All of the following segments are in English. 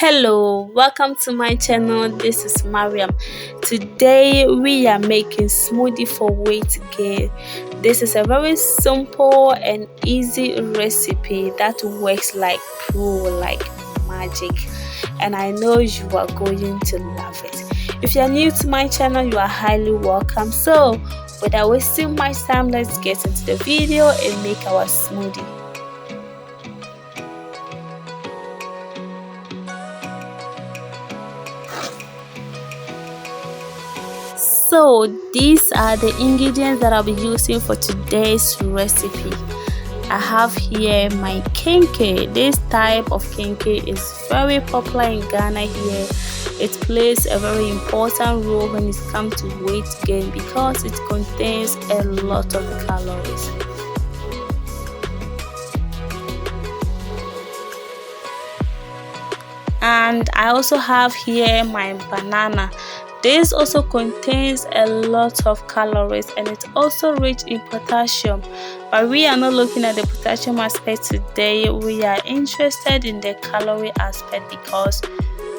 Hello, welcome to my channel. This is Mariam. Today we are making smoothie for weight gain. This is a very simple and easy recipe that works like like magic, and I know you are going to love it. If you are new to my channel, you are highly welcome. So without wasting my time, let's get into the video and make our smoothie. So these are the ingredients that I'll be using for today's recipe. I have here my kenkey. This type of kenkey is very popular in Ghana here. It plays a very important role when it comes to weight gain because it contains a lot of calories. And I also have here my banana. This also contains a lot of calories and it's also rich in potassium, but we are not looking at the potassium aspect today. We are interested in the calorie aspect because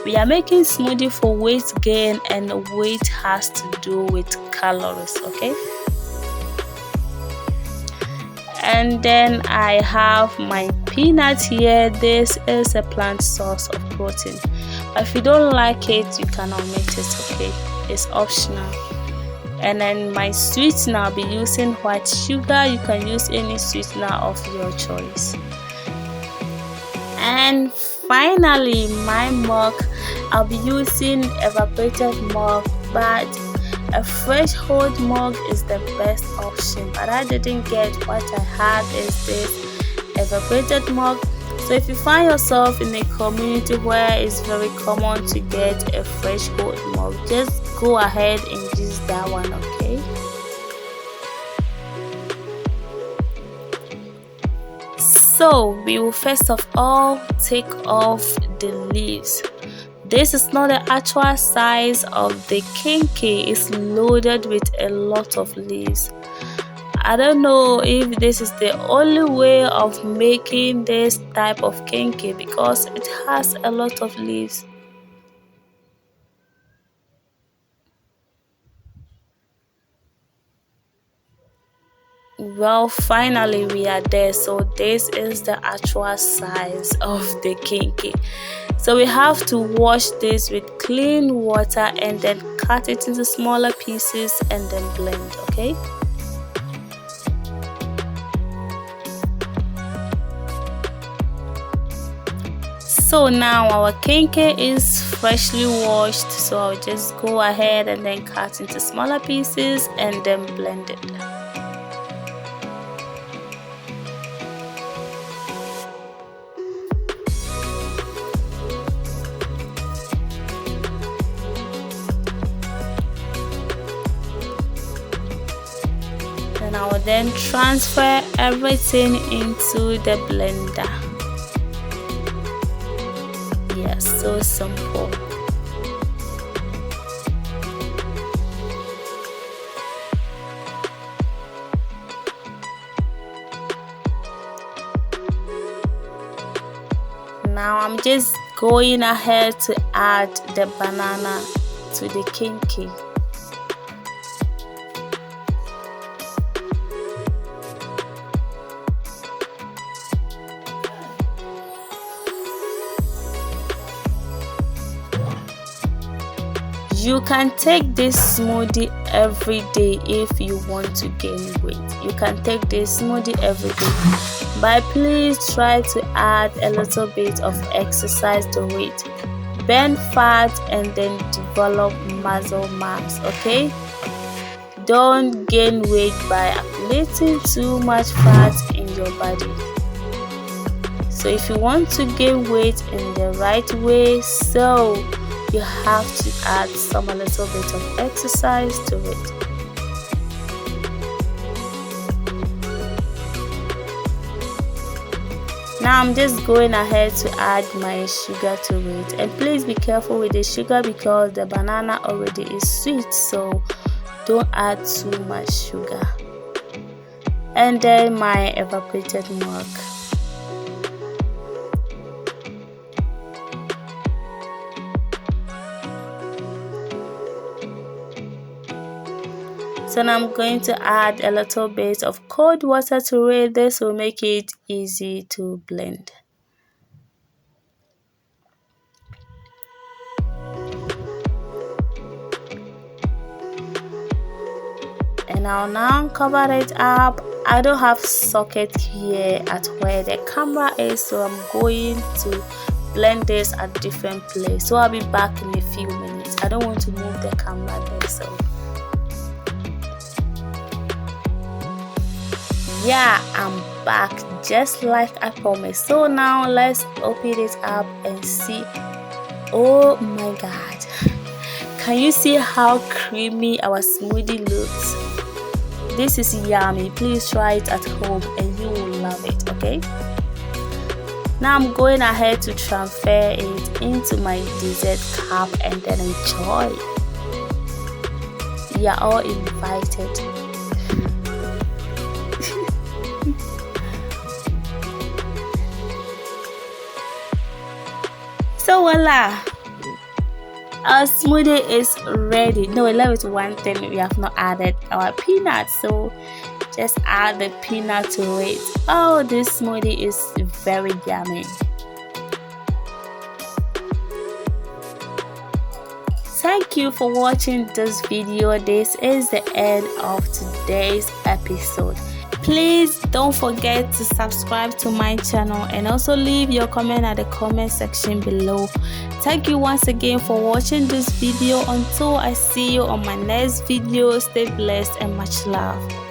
we are making smoothie for weight gain, and weight has to do with calories, okay? And then I have my peanut here. This is a plant source of protein, but if you don't like it, you can omit it, okay? It's optional. And then my sweetener, I'll be using white sugar. You can use any sweetener of your choice. And finally, my milk, I'll be using evaporated milk, but a fresh whole milk is the best option, but I didn't get. What I had is this evaporated milk. So if you find yourself in a community where it's very common to get a fresh whole milk, just go ahead and use that one, okay? So we will first of all take off the leaves. This is not the actual size of the kenkey. It's loaded with a lot of leaves. I don't know if this is the only way of making this type of kenkey because it has a lot of leaves. Well, finally we are there. So this is the actual size of the kenkey. So we have to wash this with clean water and then cut it into smaller pieces and then blend, okay? So now our kenkey is freshly washed, so I'll just go ahead and then cut into smaller pieces and then blend it. And I will then transfer everything into the blender. Yes, so simple. Now I'm just going ahead to add the banana to the kenkey. You can take this smoothie every day if you want to gain weight. You can take this smoothie every day, but please try to add a little bit of exercise to it. Burn fat and then develop muscle mass, okay? Don't gain weight by accumulating too much fat in your body. So if you want to gain weight in the right way, so you have to add a little bit of exercise to it. Now I'm just going ahead to add my sugar to it, and please be careful with the sugar because the banana already is sweet, so don't add too much sugar. And then my evaporated milk. So now I'm going to add a little bit of cold water to it. This will make it easy to blend. And I'll now cover it up. I don't have socket here at where the camera is, so I'm going to blend this at different place. So I'll be back in a few minutes. I don't want to move the camera there, so yeah, I'm back just like I promised. So now let's open it up and see. Oh my god, can you see how creamy our smoothie looks? This is yummy. Please try it at home and you will love it. Okay, now I'm going ahead to transfer it into my dessert cup and then enjoy. You are all invited. So voila, our smoothie is ready. No, left with one thing, we have not added our peanuts, so just add the peanut to it. Oh, this smoothie is very yummy. Thank you for watching this video. This is the end of today's episode. Please don't forget to subscribe to my channel and also leave your comment at the comment section below. Thank you once again for watching this video. Until I see you on my next video, stay blessed and much love.